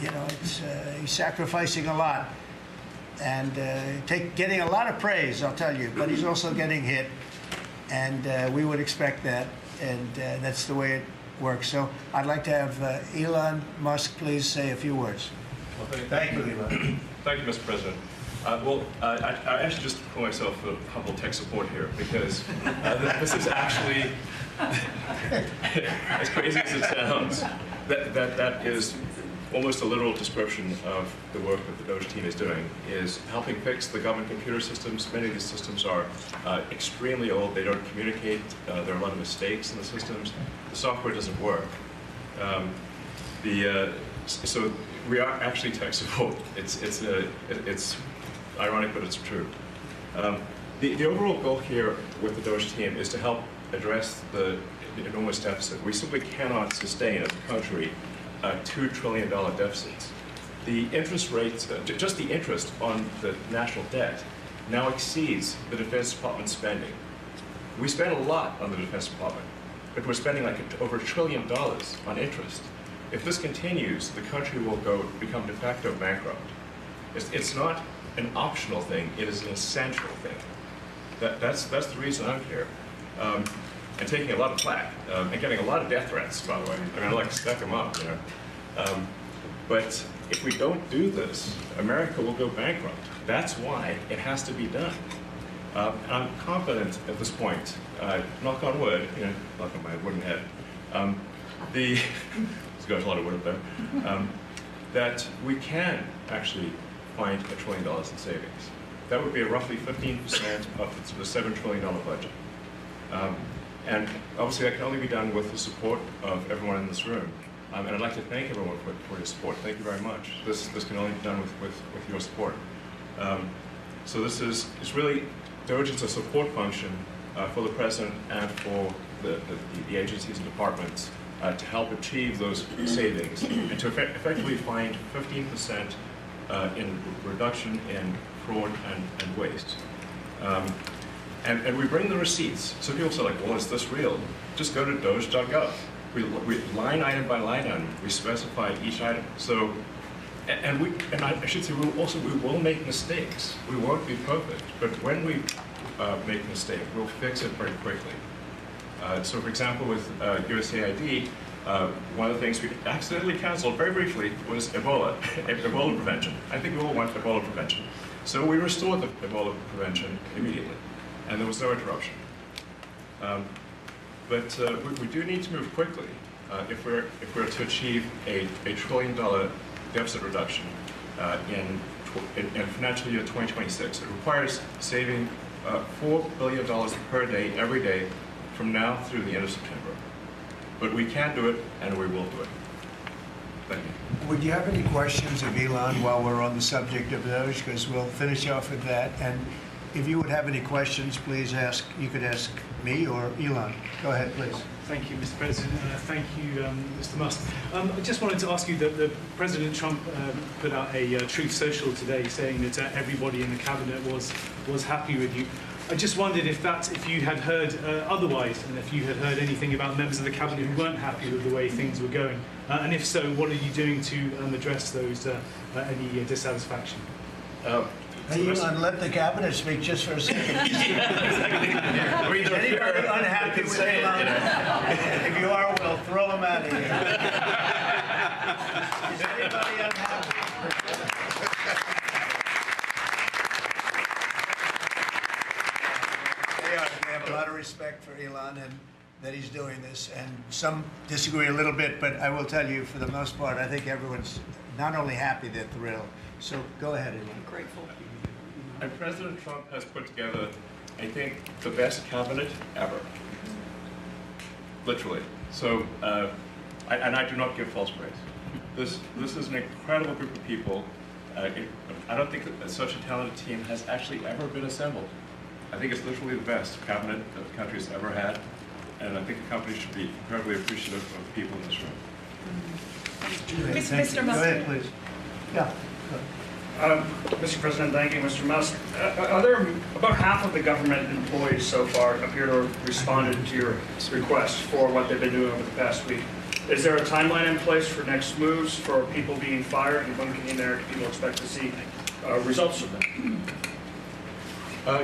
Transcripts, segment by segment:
you know, he's sacrificing a lot and getting a lot of praise, I'll tell you, but he's also getting hit, and we would expect that, and that's the way it works. So I'd like to have Elon Musk please say a few words. Well, thank you, Elon. Thank you, Mr. President. I actually just call myself a humble tech support here, because this is actually, as crazy as it sounds, that is almost a literal description of the work that the DOGE team is doing, is helping fix the government computer systems. Many of these systems are extremely old. They don't communicate. There are a lot of mistakes in the systems. The software doesn't work. So we are actually tech support. It's ironic, but it's true. The overall goal here with the DOGE team is to help address the enormous deficit. We simply cannot sustain as a country $2 trillion deficits. The interest rates, just the interest on the national debt, now exceeds the Defense Department spending. We spend a lot on the Defense Department, but we're spending like over $1 trillion on interest. If this continues, the country will become de facto bankrupt. It's not an optional thing, it is an essential thing. That's the reason I'm here. And taking a lot of flack, and getting a lot of death threats, by the way. I mean, I like to stack them up, you know. But if we don't do this, America will go bankrupt. That's why it has to be done. And I'm confident at this point, knock on wood, you know, knock on my wooden head, there's got a lot of wood up there, that we can actually find $1 trillion in savings. That would be roughly 15% of the $7 trillion budget. And obviously that can only be done with the support of everyone in this room. And I'd like to thank everyone for your support. Thank you very much. This can only be done with your support. So it's really, DOGE is a support function for the President and for the agencies and departments to help achieve those savings and to effectively find 15% in reduction in fraud and waste. And we bring the receipts. So people say, like, well, is this real? Just go to doge.gov. We line item by line item, we specify each item. So, and I should say, we will make mistakes. We won't be perfect, but when we make a mistake, we'll fix it very quickly. So, for example, with USAID, one of the things we accidentally canceled very briefly was Ebola prevention. I think we all want Ebola prevention. So we restored the Ebola prevention immediately, and there was no interruption. But we do need to move quickly if we're to achieve a $1 trillion deficit reduction in financial year 2026. It requires saving $4 billion per day, every day, from now through the end of September. But we can do it, and we will do it. Thank you. Would you have any questions of Elon while we're on the subject of those? Because we'll finish off with that. And if you would have any questions, please ask. You could ask me or Elon. Go ahead, please. Thank you, Mr. President. Thank you, Mr. Musk. I just wanted to ask you that President Trump put out a Truth Social today saying that everybody in the cabinet was happy with you. I just wondered if you had heard otherwise, and if you had heard anything about members of the cabinet who weren't happy with the way things were going, and if so, what are you doing to address those any dissatisfaction? Hey, Elon, let the cabinet speak just for a second. Yeah. Is anybody unhappy with Elon? If you are, we'll throw him out of here. Is anybody unhappy? We have a lot of respect for Elon and that he's doing this, and some disagree a little bit, but I will tell you, for the most part, I think everyone's not only happy, they're thrilled. So go ahead, Elon. I'm grateful. And President Trump has put together, I think, the best cabinet ever. Literally. So, and I do not give false praise. This is an incredible group of people. I don't think that such a talented team has actually ever been assembled. I think it's literally the best cabinet that the country has ever had, and I think the company should be incredibly appreciative of the people in this room. Mr. Musk. Go ahead, please. Yeah. Mr. President, thank you, Mr. Musk. Are there about half of the government employees so far appear to have responded to your request for what they've been doing over the past week? Is there a timeline in place for next moves for people being fired, and when can people expect to see results of that?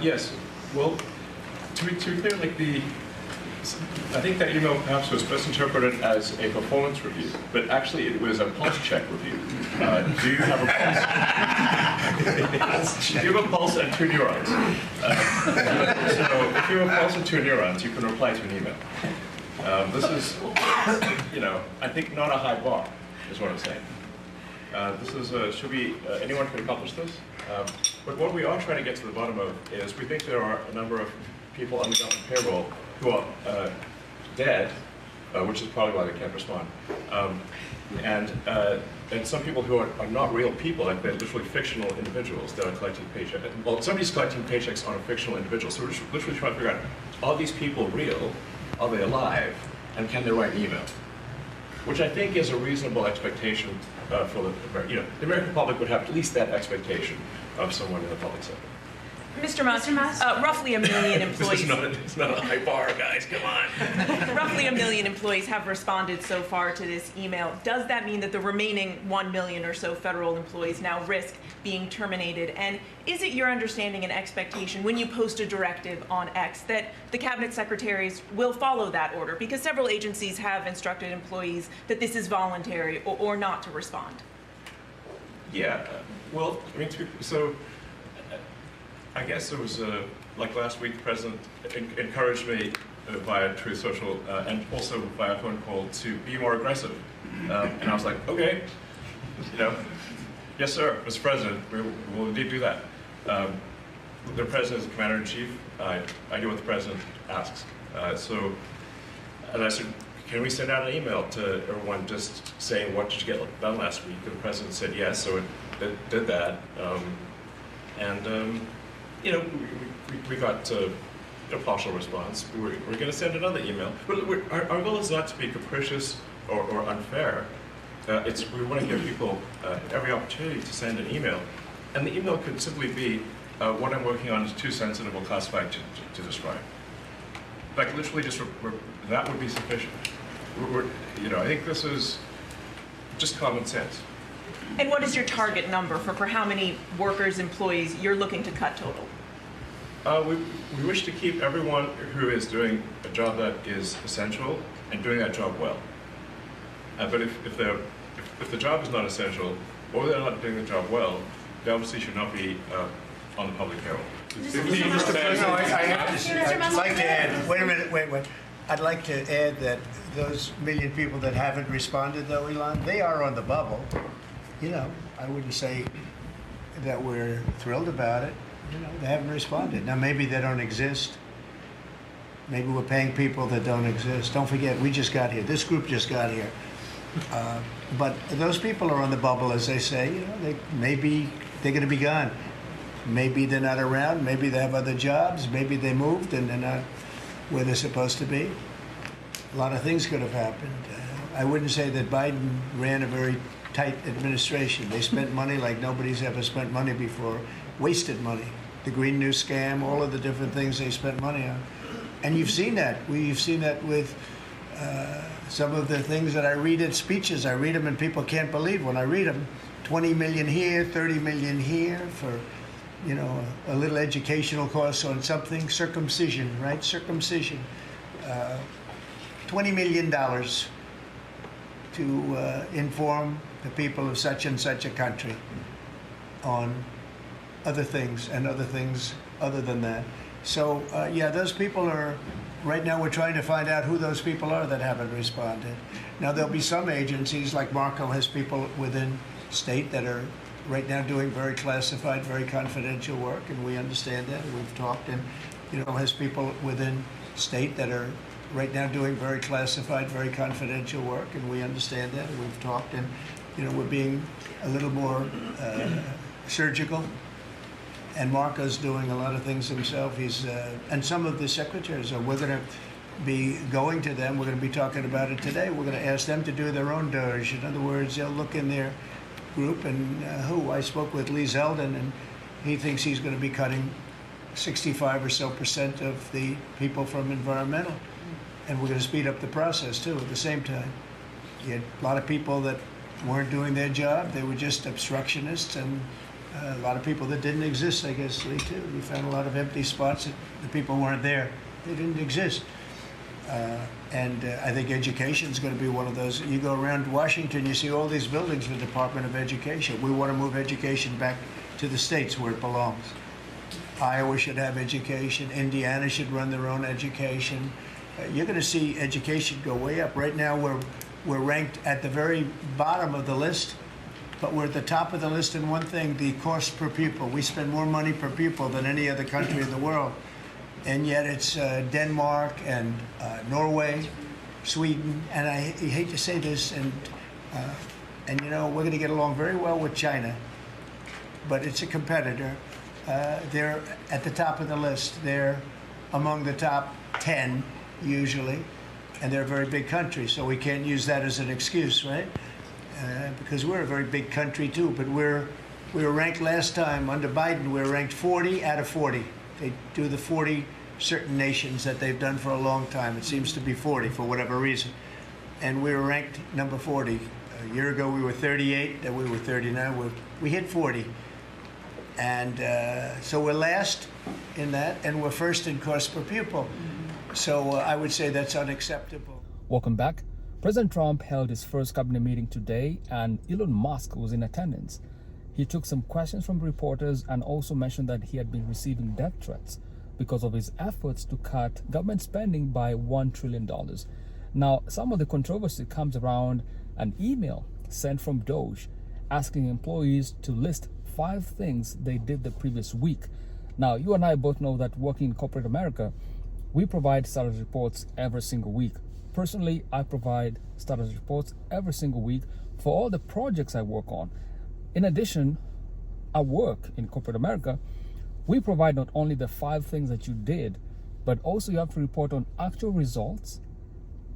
Yes. Well, to be clear, I think that email perhaps was misinterpreted as a performance review, but actually it was a pulse check review. Do you have a pulse? Do you have a pulse and 2 neurons? So if you have a pulse and 2 neurons, you can reply to an email. This is, I think not a high bar, is what I'm saying. This is, anyone can accomplish this. But what we are trying to get to the bottom of is we think there are a number of people on the government payroll who are dead, which is probably why they can't respond. And some people who are not real people, like they're literally fictional individuals that are collecting paychecks. Well, somebody's collecting paychecks on a fictional individual. So we're literally trying to figure out, are these people real? Are they alive? And can they write an email? Which I think is a reasonable expectation for the American public would have at least that expectation of someone in the public sector. Mr. Musk, roughly 1 million employees. It's not a high bar, guys. Come on. Roughly 1 million employees have responded so far to this email. Does that mean that the remaining 1 million or so federal employees now risk being terminated? And is it your understanding and expectation when you post a directive on X that the cabinet secretaries will follow that order? Because several agencies have instructed employees that this is voluntary or not to respond. Yeah. Well, I guess it was like last week, the president encouraged me via Truth Social and also via phone call to be more aggressive. And I was like, okay, yes, sir, Mr. President, we will indeed do that. The president is the commander-in-chief. I do what the president asks. And I said, can we send out an email to everyone just saying, what did you get done last week? And the president said yes, so it did that. We got a partial response. We're going to send another email. But our goal is not to be capricious or unfair. We want to give people every opportunity to send an email. And the email could simply be, what I'm working on is too sensitive or classified to describe. Like literally just, that would be sufficient. I think this is just common sense. And what is your target number for how many workers, employees you're looking to cut total? We wish to keep everyone who is doing a job that is essential and doing that job well. But if the job is not essential or they're not doing the job well, they obviously should not be on the public payroll. I'd like to add, wait a minute. I'd like to add that those million people that haven't responded, though, Elon, they are on the bubble. I wouldn't say that we're thrilled about it. They haven't responded. Now, maybe they don't exist. Maybe we're paying people that don't exist. Don't forget, we just got here. This group just got here. But those people are on the bubble, as they say. Maybe they're going to be gone. Maybe they're not around. Maybe they have other jobs. Maybe they moved and they're not where they're supposed to be. A lot of things could have happened. I wouldn't say that Biden ran a very tight administration. They spent money like nobody's ever spent money before, wasted money. The Green New scam, all of the different things they spent money on. And you've seen that. We've seen that with some of the things that I read at speeches. I read them and people can't believe when I read them. 20 million here, 30 million here for, a little educational course on something. Circumcision, right? Circumcision. $20 million to inform the people of such and such a country on other things and other things other than that. So, those people are, right now we're trying to find out who those people are that haven't responded. Now, there'll be some agencies, like Marco has people within state that are right now doing very classified, very confidential work, and we understand that, and we've talked, and, has people within state that are right now doing very classified, very confidential work, and we understand that, and we've talked, and, we're being a little more surgical. And Marco's doing a lot of things himself. And some of the secretaries we're going to be going to them. We're going to be talking about it today. We're going to ask them to do their own DOGE. In other words, they'll look in their group and I spoke with Lee Zeldin, and he thinks he's going to be cutting 65% or so of the people from environmental. And we're going to speed up the process, too, at the same time. You had a lot of people that weren't doing their job. They were just obstructionists, and a lot of people that didn't exist, I guess, Lee, too. You found a lot of empty spots that the people weren't there. They didn't exist. I think education is going to be one of those. You go around Washington, you see all these buildings for the Department of Education. We want to move education back to the states where it belongs. Iowa should have education. Indiana should run their own education. You're going to see education go way up. Right now, we're ranked at the very bottom of the list, but we're at the top of the list in one thing: the cost per pupil. We spend more money per pupil than any other country in the world, and yet it's Denmark and Norway, Sweden, and I hate to say this, and you know, we're going to get along very well with China, but it's a competitor. They're at the top of the list. They're among the top 10 usually, and they're a very big country, so we can't use that as an excuse, right? Because we're a very big country too, but we were ranked last time under Biden. We were ranked 40 out of 40. They do the 40 certain nations that they've done for a long time. It seems to be 40 for whatever reason, and we were ranked number 40. A year ago we were 38, then we were 39. We hit 40. And so we're last in that, and we're first in cost per pupil. So I would say that's unacceptable. Welcome back. President Trump held his first cabinet meeting today, and Elon Musk was in attendance. He took some questions from reporters and also mentioned that he had been receiving death threats because of his efforts to cut government spending by $1 trillion. Now, some of the controversy comes around an email sent from DOGE asking employees to list 5 things they did the previous week. Now, you and I both know that working in corporate America, we provide status reports every single week. Personally, I provide status reports every single week for all the projects I work on. In addition, at work in corporate America, we provide not only the 5 things that you did, but also you have to report on actual results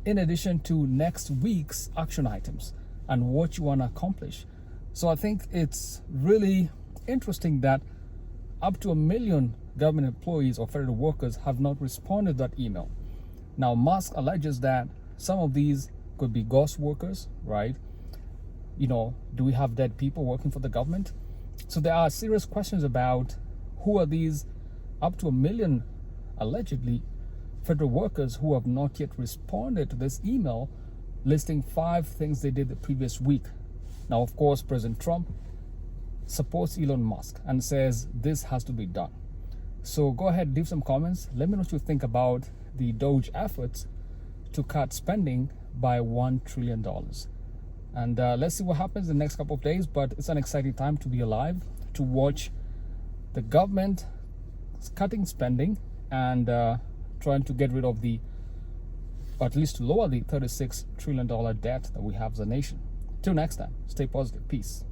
in addition to next week's action items and what you want to accomplish. So I think it's really interesting that up to 1 million government employees or federal workers have not responded to that email. Now, Musk alleges that some of these could be ghost workers, right? You know, do we have dead people working for the government? So there are serious questions about who are these up to 1 million allegedly federal workers who have not yet responded to this email listing 5 things they did the previous week. Now, of course, President Trump supports Elon Musk and says this has to be done. So go ahead, leave some comments. Let me know what you think about the DOGE efforts to cut spending by $1 trillion. And let's see what happens in the next couple of days. But it's an exciting time to be alive, to watch the government cutting spending and trying to get rid of the, or at least to lower the $36 trillion debt that we have as a nation. Till next time, stay positive. Peace.